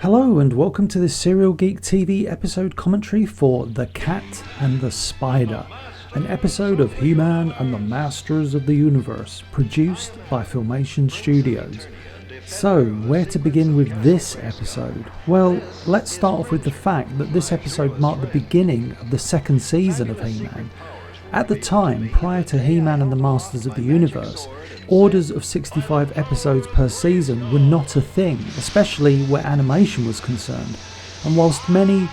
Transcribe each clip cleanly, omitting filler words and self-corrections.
Hello and welcome to this Serial Geek TV episode commentary for The Cat and the Spider, an episode of He-Man and the Masters of the Universe, produced by Filmation Studios. So, where to begin with this episode? Well, let's start off with the fact that this episode marked the beginning of the second season of He-Man. At the time, prior to He-Man and the Masters of the Universe, orders of 65 episodes per season were not a thing, especially where animation was concerned. And whilst many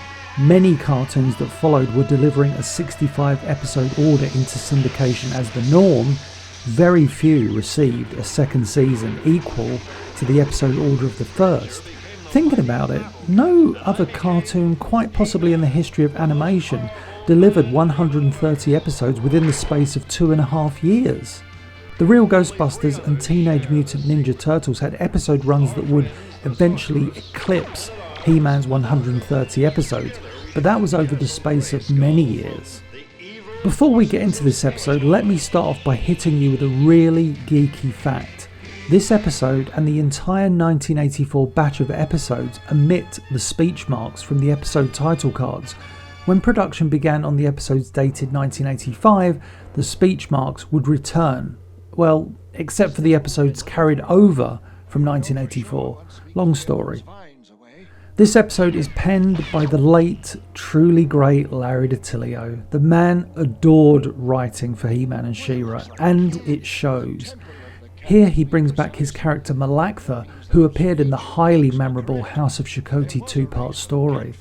cartoons that followed were delivering a 65 episode order into syndication as the norm, very few received a second season equal to the episode order of the first. Thinking about it, no other cartoon, quite possibly in the history of animation, delivered 130 episodes within the space of 2.5 years. The Real Ghostbusters and Teenage Mutant Ninja Turtles had episode runs that would eventually eclipse He-Man's 130 episodes, but that was over the space of many years. Before we get into this episode, let me start off by hitting you with a really geeky fact. This episode and the entire 1984 batch of episodes omit the speech marks from the episode title cards. When production began on the episodes dated 1985, the speech marks would return. Well, except for the episodes carried over from 1984. Long story. This episode is penned by the late, truly great Larry DiTillio. The man adored writing for He-Man and She-Ra, and it shows. Here he brings back his character Malaktha, who appeared in the highly memorable House of Chakotay two-part story.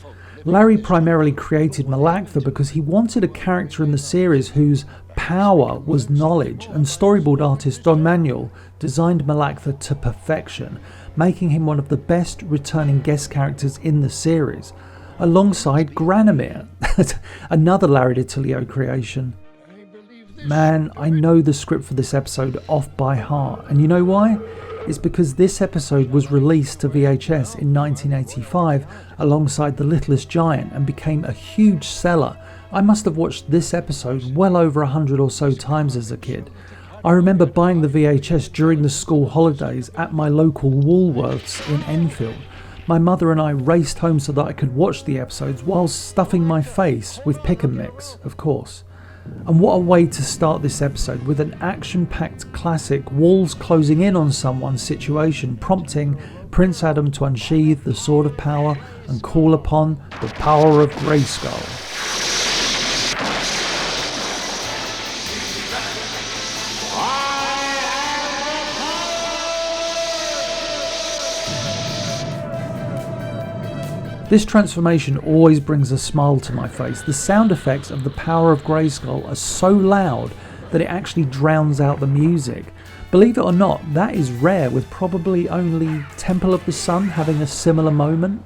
Larry primarily created Malaktha because he wanted a character in the series whose power was knowledge, and storyboard artist Don Manuel designed Malaktha to perfection, making him one of the best returning guest characters in the series, alongside Granomir, another Larry DiTillio creation. Man, I know the script for this episode off by heart, and you know why? It's because this episode was released to VHS in 1985 alongside The Littlest Giant and became a huge seller. I must have watched this episode well over 100 or so times as a kid. I remember buying the VHS during the school holidays at my local Woolworths in Enfield. My mother and I raced home so that I could watch the episodes while stuffing my face with pick and mix, of course. And what a way to start this episode, with an action-packed classic walls closing in on someone situation, prompting Prince Adam to unsheathe the Sword of Power and call upon the power of Grayskull. This transformation always brings a smile to my face. The sound effects of the power of Grayskull are so loud that it actually drowns out the music. Believe it or not, that is rare, with probably only Temple of the Sun having a similar moment.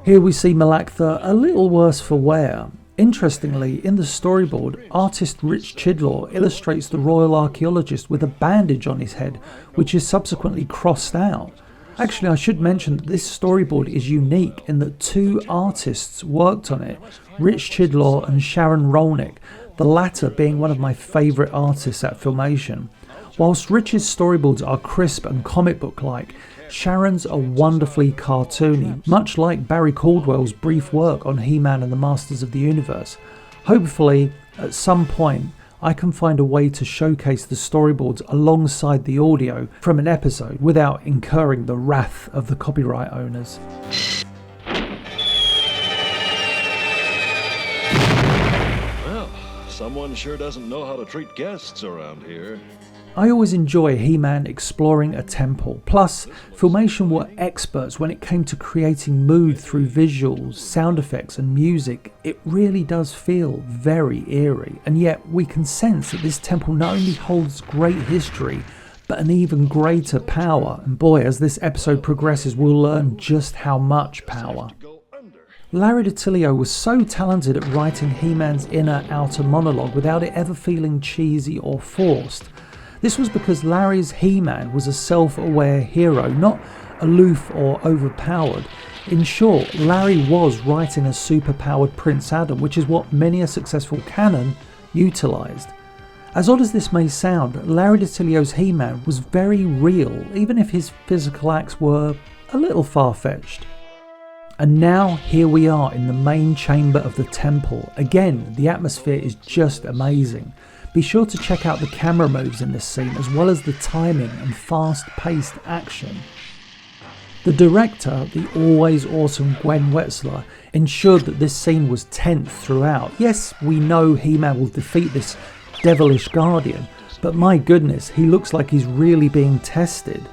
Here we see Malaktha a little worse for wear. Interestingly, in the storyboard, artist Rich Chidlaw illustrates the royal archaeologist with a bandage on his head, which is subsequently crossed out. Actually, I should mention that this storyboard is unique in that two artists worked on it, Rich Chidlaw and Sharon Rolnick, the latter being one of my favourite artists at Filmation. Whilst Rich's storyboards are crisp and comic book-like, Sharon's are wonderfully cartoony, much like Barry Caldwell's brief work on He-Man and the Masters of the Universe. Hopefully, at some point, I can find a way to showcase the storyboards alongside the audio from an episode without incurring the wrath of the copyright owners. Well, someone sure doesn't know how to treat guests around here. I always enjoy He-Man exploring a temple. Plus, Filmation were experts when it came to creating mood through visuals, sound effects and music. It really does feel very eerie, and yet we can sense that this temple not only holds great history, but an even greater power. And boy, as this episode progresses, we'll learn just how much power. Larry DiTillio was so talented at writing He-Man's inner-outer monologue without it ever feeling cheesy or forced. This was because Larry's He-Man was a self-aware hero, not aloof or overpowered. In short, Larry was writing a superpowered Prince Adam, which is what many a successful canon utilised. As odd as this may sound, Larry DiTillio's He-Man was very real, even if his physical acts were a little far-fetched. And now here we are in the main chamber of the temple. Again, the atmosphere is just amazing. Be sure to check out the camera moves in this scene as well as the timing and fast-paced action. The director, the always awesome Gwen Wetzler, ensured that this scene was tense throughout. Yes, we know He-Man will defeat this devilish guardian, but my goodness, he looks like he's really being tested.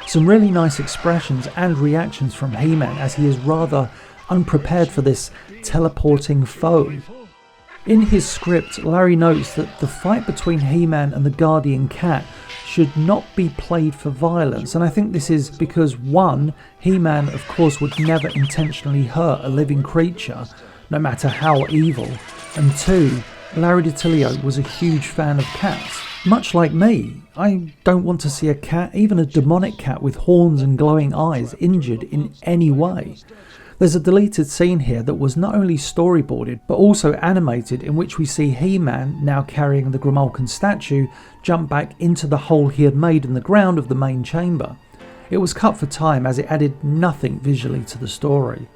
Some really nice expressions and reactions from He-Man as he is rather unprepared for this teleporting foe. In his script, Larry notes that the fight between He-Man and the Guardian Cat should not be played for violence, and I think this is because 1. He-Man of course would never intentionally hurt a living creature, no matter how evil, and 2. Larry DiTillio was a huge fan of cats. Much like me, I don't want to see a cat, even a demonic cat with horns and glowing eyes, injured in any way. There's a deleted scene here that was not only storyboarded but also animated, in which we see He-Man, now carrying the Grimalkin statue, jump back into the hole he had made in the ground of the main chamber. It was cut for time as it added nothing visually to the story.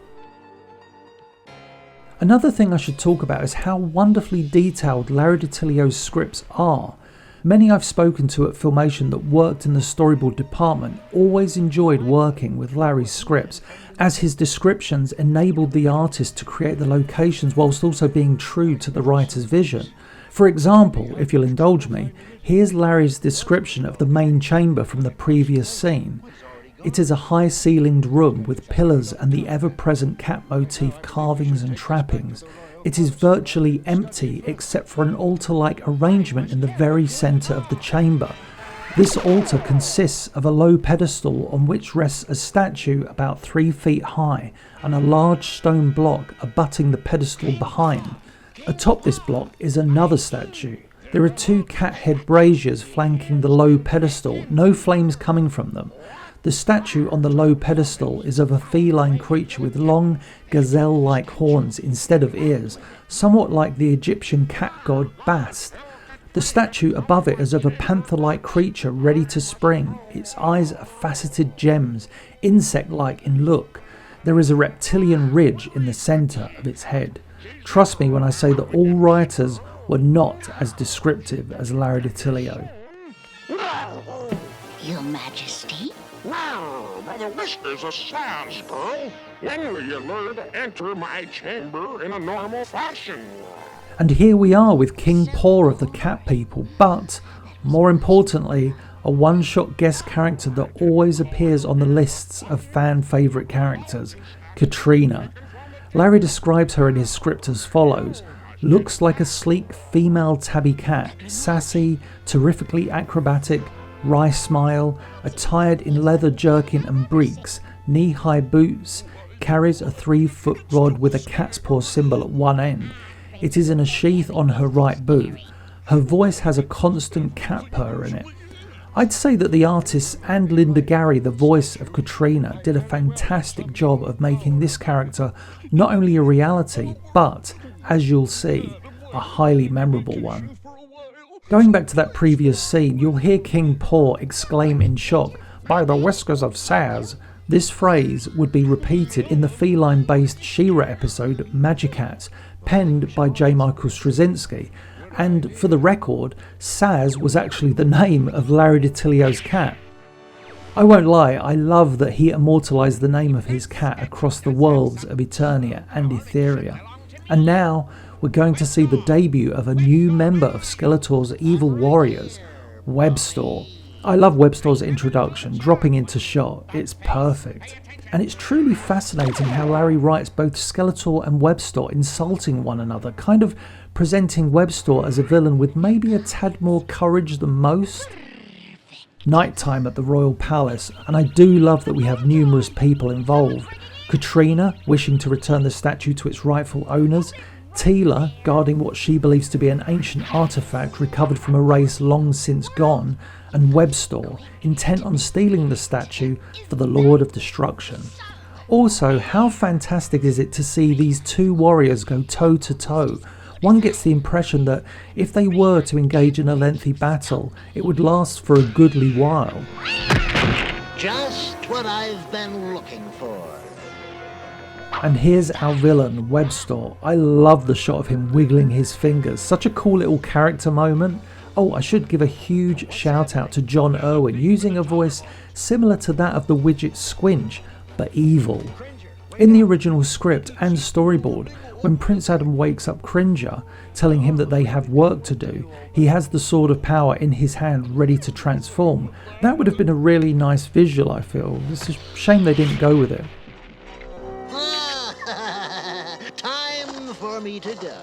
Another thing I should talk about is how wonderfully detailed Larry DiTillio's scripts are. Many I've spoken to at Filmation that worked in the storyboard department always enjoyed working with Larry's scripts, as his descriptions enabled the artist to create the locations whilst also being true to the writer's vision. For example, if you'll indulge me, here's Larry's description of the main chamber from the previous scene. It is a high-ceilinged room with pillars and the ever-present cat motif carvings and trappings. It is virtually empty except for an altar-like arrangement in the very centre of the chamber. This altar consists of a low pedestal on which rests a statue about 3 feet high and a large stone block abutting the pedestal behind. Atop this block is another statue. There are 2 cat head braziers flanking the low pedestal, no flames coming from them. The statue on the low pedestal is of a feline creature with long, gazelle-like horns instead of ears, somewhat like the Egyptian cat god Bast. The statue above it is of a panther-like creature ready to spring. Its eyes are faceted gems, insect-like in look. There is a reptilian ridge in the centre of its head. Trust me when I say that all writers were not as descriptive as Larry DiTillio. Your Majesty? Now, by the whiskers of Saz, girl, when will you learn to enter my chamber in a normal fashion? And here we are with King Paw of the Cat People, but, more importantly, a one-shot guest character that always appears on the lists of fan favourite characters, Katrina. Larry describes her in his script as follows: looks like a sleek female tabby cat, sassy, terrifically acrobatic, wry smile, attired in leather jerkin and breeks, knee-high boots, carries a 3-foot rod with a cat's paw symbol at one end. It is in a sheath on her right boot. Her voice has a constant cat purr in it. I'd say that the artists and Linda Gary, the voice of Katrina, did a fantastic job of making this character not only a reality, but, as you'll see, a highly memorable one. Going back to that previous scene, you'll hear King Paw exclaim in shock, "By the whiskers of Saz." This phrase would be repeated in the feline-based She-Ra episode Magicat, penned by J. Michael Straczynski. And for the record, Saz was actually the name of Larry DiTillio's cat. I won't lie, I love that he immortalised the name of his cat across the worlds of Eternia and Etheria. And now, we're going to see the debut of a new member of Skeletor's evil warriors, Webstor. I love Webstor's introduction, dropping into shot, it's perfect. And it's truly fascinating how Larry writes both Skeletor and Webstor insulting one another, kind of presenting Webstor as a villain with maybe a tad more courage than most. Nighttime at the Royal Palace, and I do love that we have numerous people involved. Katrina, wishing to return the statue to its rightful owners, Teela, guarding what she believes to be an ancient artifact recovered from a race long since gone, and Webstor, intent on stealing the statue for the Lord of Destruction. Also, how fantastic is it to see these two warriors go toe to toe? One gets the impression that if they were to engage in a lengthy battle, it would last for a goodly while. Just what I've been looking for. And here's our villain, Webster. I love the shot of him wiggling his fingers. Such a cool little character moment. Oh, I should give a huge shout out to John Irwin, using a voice similar to that of the widget Squinch, but evil. In the original script and storyboard, when Prince Adam wakes up Cringer, telling him that they have work to do, he has the Sword of Power in his hand ready to transform. That would have been a really nice visual, I feel. It's a shame they didn't go with it. Time for me to go.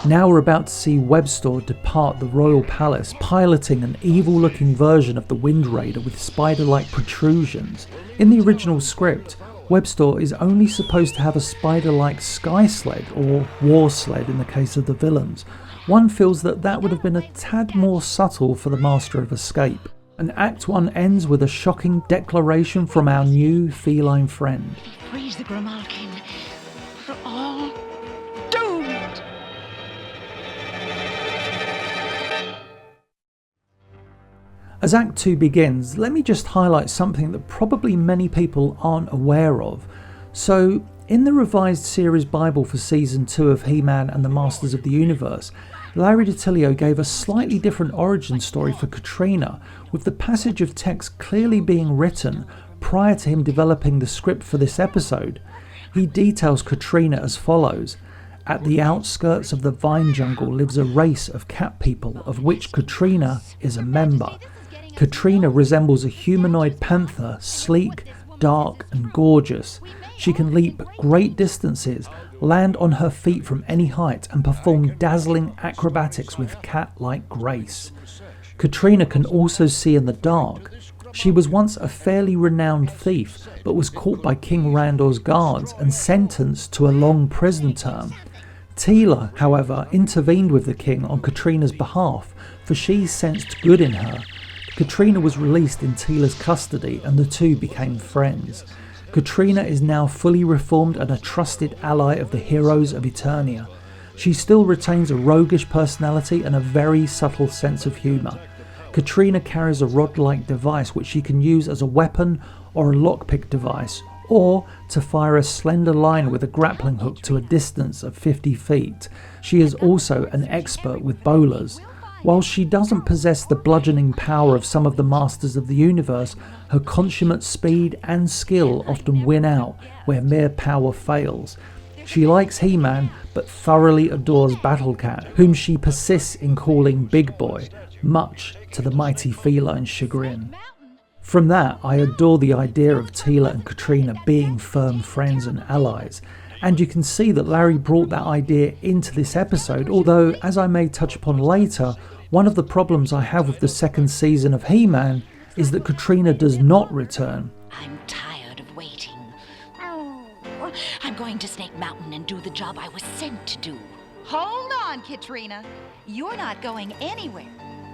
Now we're about to see Webster depart the royal palace, piloting an evil-looking version of the Wind Raider with spider-like protrusions. In the original script, Webster is only supposed to have a spider-like sky sled, or war sled in the case of the villains. One feels that that would have been a tad more subtle for the Master of Escape. And Act 1 ends with a shocking declaration from our new feline friend. Praise the Grimalkin. We're all doomed. As Act 2 begins, let me just highlight something that probably many people aren't aware of. So, in the revised series Bible for Season 2 of He-Man and the Masters of the Universe, Larry DiTillio gave a slightly different origin story for Katrina, with the passage of text clearly being written prior to him developing the script for this episode. He details Katrina as follows. At the outskirts of the vine jungle lives a race of cat people, of which Katrina is a member. Katrina resembles a humanoid panther, sleek, dark and gorgeous. She can leap great distances, land on her feet from any height and perform dazzling acrobatics with cat-like grace. Katrina can also see in the dark. She was once a fairly renowned thief, but was caught by King Randor's guards and sentenced to a long prison term. Teela, however, intervened with the king on Katrina's behalf, for she sensed good in her. Katrina was released in Teela's custody and the two became friends. Katrina is now fully reformed and a trusted ally of the heroes of Eternia. She still retains a roguish personality and a very subtle sense of humour. Katrina carries a rod-like device which she can use as a weapon or a lockpick device, or to fire a slender line with a grappling hook to a distance of 50 feet. She is also an expert with bowlers. While she doesn't possess the bludgeoning power of some of the Masters of the Universe, her consummate speed and skill often win out where mere power fails. She likes He-Man, but thoroughly adores Battle Cat, whom she persists in calling Big Boy, much to the mighty feline's chagrin. From that, I adore the idea of Teela and Katrina being firm friends and allies. And you can see that Larry brought that idea into this episode, although, as I may touch upon later, one of the problems I have with the second season of He-Man is that Katrina does not return. I'm tired of waiting. I'm going to Snake Mountain and do the job I was sent to do. Hold on, Katrina. You're not going anywhere.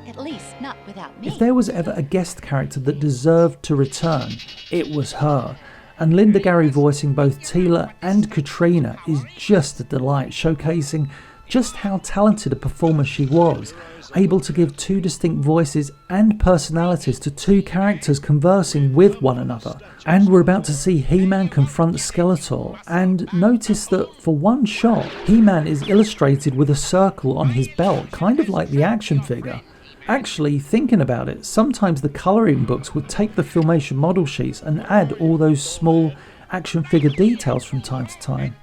At least, not without me. If there was ever a guest character that deserved to return, it was her. And Linda Gary voicing both Teela and Katrina is just a delight, showcasing just how talented a performer she was, able to give two distinct voices and personalities to two characters conversing with one another. And we're about to see He-Man confront Skeletor, and notice that for one shot, He-Man is illustrated with a circle on his belt, kind of like the action figure. Actually, thinking about it, sometimes the colouring books would take the Filmation model sheets and add all those small action figure details from time to time.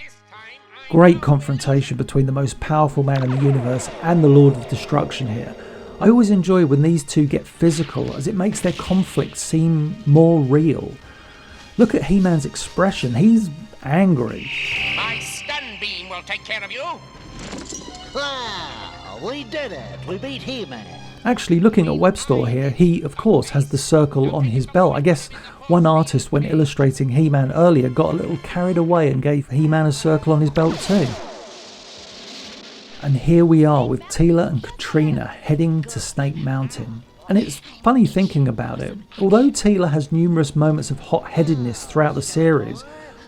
Great confrontation between the most powerful man in the universe and the Lord of Destruction here. I always enjoy when these two get physical, as it makes their conflict seem more real. Look at He-Man's expression, he's angry. My stun beam will take care of you. Wow, we did it. We beat He-Man. Actually, looking at Webster here, he of course has the circle on his belt. I guess one artist, when illustrating He-Man earlier, got a little carried away and gave He-Man a circle on his belt too. And here we are with Teela and Katrina heading to Snake Mountain. And it's funny thinking about it. Although Teela has numerous moments of hot-headedness throughout the series,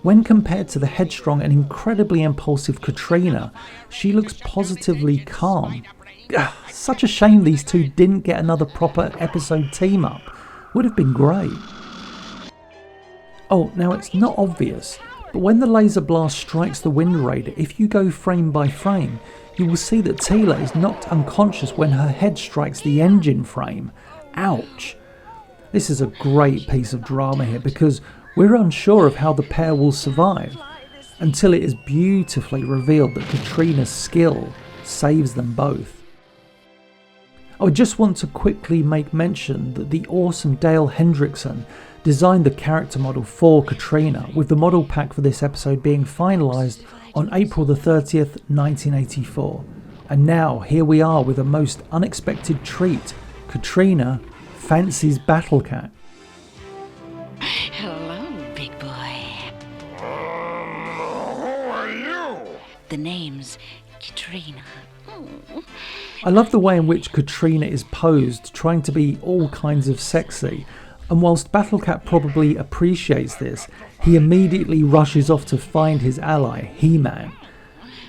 when compared to the headstrong and incredibly impulsive Katrina, she looks positively calm. Such a shame these two didn't get another proper episode team up. Would have been great. Oh, now it's not obvious, But when the laser blast strikes the Wind Raider, if you go frame by frame, you will see that Teela is knocked unconscious when her head strikes the engine frame. Ouch! This is a great piece of drama here because we're unsure of how the pair will survive, until it is beautifully revealed that Katrina's skill saves them both. I just want to quickly make mention that the awesome Dale Hendrickson designed the character model for Katrina, with the model pack for this episode being finalised on April the 30th, 1984. And now here we are with a most unexpected treat. Katrina fancies Battle Cat. Hello, big boy. Who are you? The name's Katrina. I love the way in which Katrina is posed, trying to be all kinds of sexy. And whilst Battle Cat probably appreciates this, he immediately rushes off to find his ally, He-Man.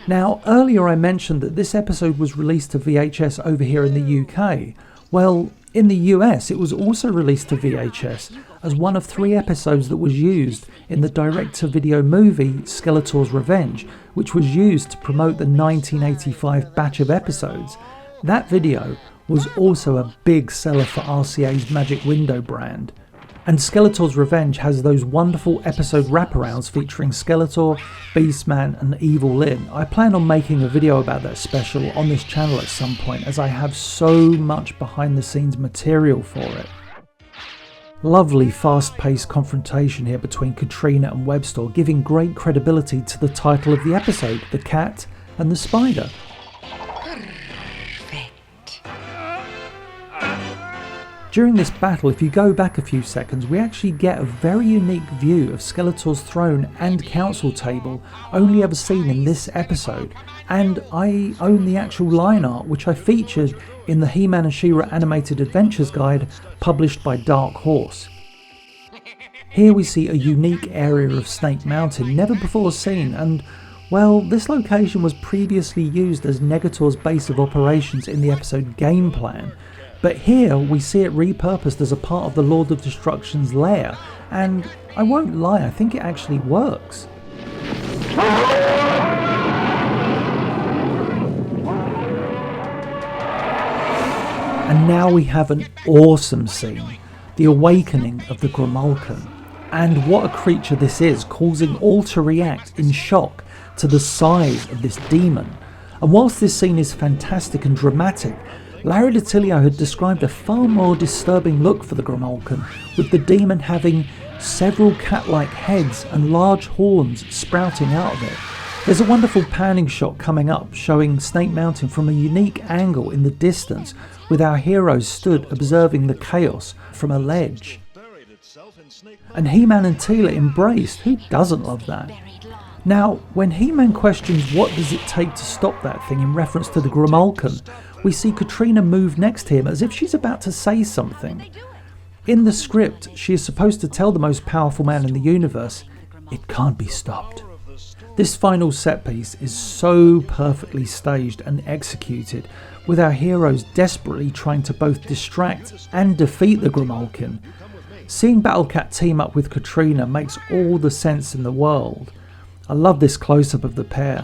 Now, earlier I mentioned that this episode was released to VHS over here in the UK. Well, in the US it was also released to VHS as one of 3 episodes that was used in the direct-to-video movie Skeletor's Revenge, which was used to promote the 1985 batch of episodes. That video was also a big seller for RCA's Magic Window brand. And Skeletor's Revenge has those wonderful episode wraparounds featuring Skeletor, Beastman and Evil Lyn. I plan on making a video about that special on this channel at some point, as I have so much behind the scenes material for it. Lovely fast-paced confrontation here between Katrina and Webstore, giving great credibility to the title of the episode, The Cat and the Spider. During this battle, if you go back a few seconds, we actually get a very unique view of Skeletor's throne and council table, only ever seen in this episode. And I own the actual line art, which I featured in the He-Man and She-Ra Animated Adventures Guide published by Dark Horse. Here we see a unique area of Snake Mountain, never before seen, and well, this location was previously used as Negator's base of operations in the episode Game Plan. But here we see it repurposed as a part of the Lord of Destruction's lair, and I won't lie, I think it actually works. And now we have an awesome scene, the awakening of the Grimalkin. And what a creature this is, causing all to react in shock to the size of this demon. And whilst this scene is fantastic and dramatic, Larry DiTillio had described a far more disturbing look for the Grimalkin, with the demon having several cat-like heads and large horns sprouting out of it. There's a wonderful panning shot coming up showing Snake Mountain from a unique angle in the distance, with our heroes stood observing the chaos from a ledge. And He-Man and Teela embraced. Who doesn't love that? Now, when He-Man questions what does it take to stop that thing in reference to the Grimalkin, we see Katrina move next to him as if she's about to say something. In the script, she is supposed to tell the most powerful man in the universe, it can't be stopped. This final set piece is so perfectly staged and executed, with our heroes desperately trying to both distract and defeat the Grimalkin. Seeing Battle Cat team up with Katrina makes all the sense in the world. I love this close-up of the pair.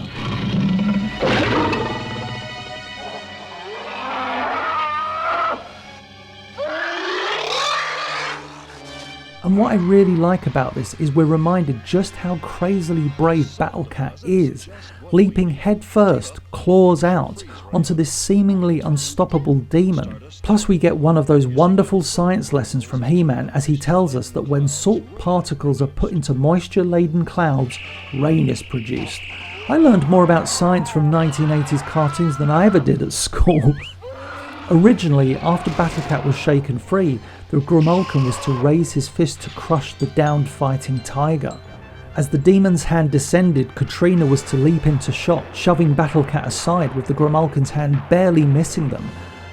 And what I really like about this is we're reminded just how crazily brave Battle Cat is, leaping headfirst, claws out, onto this seemingly unstoppable demon. Plus we get one of those wonderful science lessons from He-Man as he tells us that when salt particles are put into moisture-laden clouds, rain is produced. I learned more about science from 1980s cartoons than I ever did at school. Originally, after Battle Cat was shaken free, the Grimalkin was to raise his fist to crush the downed fighting tiger. As the demon's hand descended, Katrina was to leap into shot, shoving Battle Cat aside with the Grimalkin's hand barely missing them.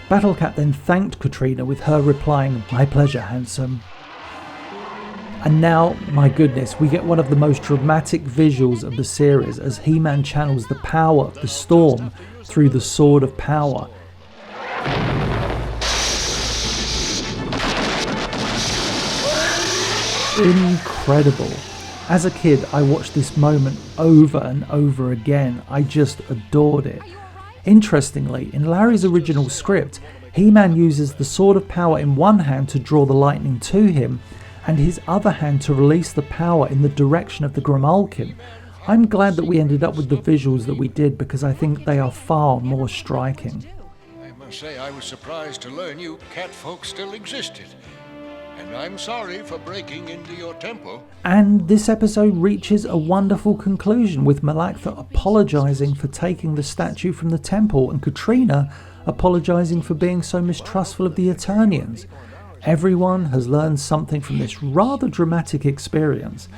Battle Cat then thanked Katrina with her replying, "My pleasure, handsome." And now, my goodness, we get one of the most dramatic visuals of the series as He-Man channels the power of the storm through the Sword of Power. Incredible. As a kid, I watched this moment over and over again. I just adored it. Interestingly, in Larry's original script, He-Man uses the Sword of Power in one hand to draw the lightning to him, and his other hand to release the power in the direction of the Grimalkin. I'm glad that we ended up with the visuals that we did, because I think they are far more striking. I must say I was surprised to learn you catfolk still existed. And I'm sorry for breaking into your temple. And this episode reaches a wonderful conclusion, with Malaktha apologising for taking the statue from the temple and Katrina apologising for being so mistrustful of the Eternians. Everyone has learned something from this rather dramatic experience,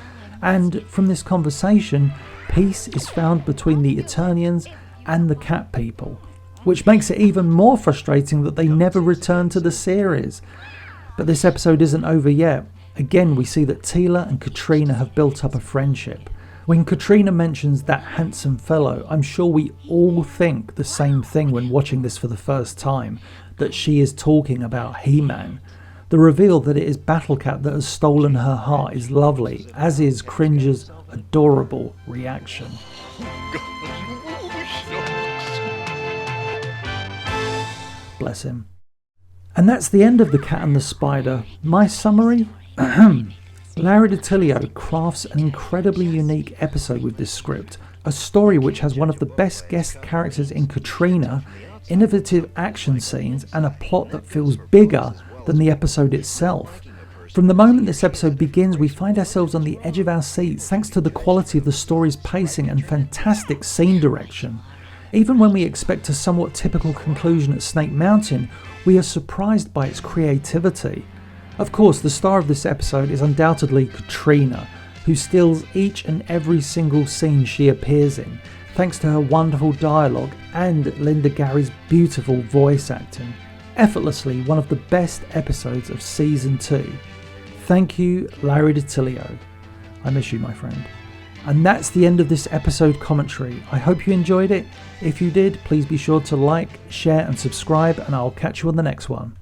and from this conversation, peace is found between the Eternians and the cat people, which makes it even more frustrating that they never return to the series. But this episode isn't over yet. Again, we see that Teela and Katrina have built up a friendship. When Katrina mentions that handsome fellow, I'm sure we all think the same thing when watching this for the first time, that she is talking about He-Man. The reveal that it is Battlecat that has stolen her heart is lovely, as is Cringe's adorable reaction. Bless him. And that's the end of The Cat and the Spider. My summary? Larry DiTillio crafts an incredibly unique episode with this script, a story which has one of the best guest characters in Katrina, innovative action scenes, and a plot that feels bigger than the episode itself. From the moment this episode begins, we find ourselves on the edge of our seats thanks to the quality of the story's pacing and fantastic scene direction. Even when we expect a somewhat typical conclusion at Snake Mountain, we are surprised by its creativity. Of course, the star of this episode is undoubtedly Katrina, who steals each and every single scene she appears in, thanks to her wonderful dialogue and Linda Gary's beautiful voice acting. Effortlessly one of the best episodes of Season 2. Thank you, Larry DiTillio. I miss you, my friend. And that's the end of this episode commentary. I hope you enjoyed it. If you did, please be sure to like, share and subscribe, and I'll catch you on the next one.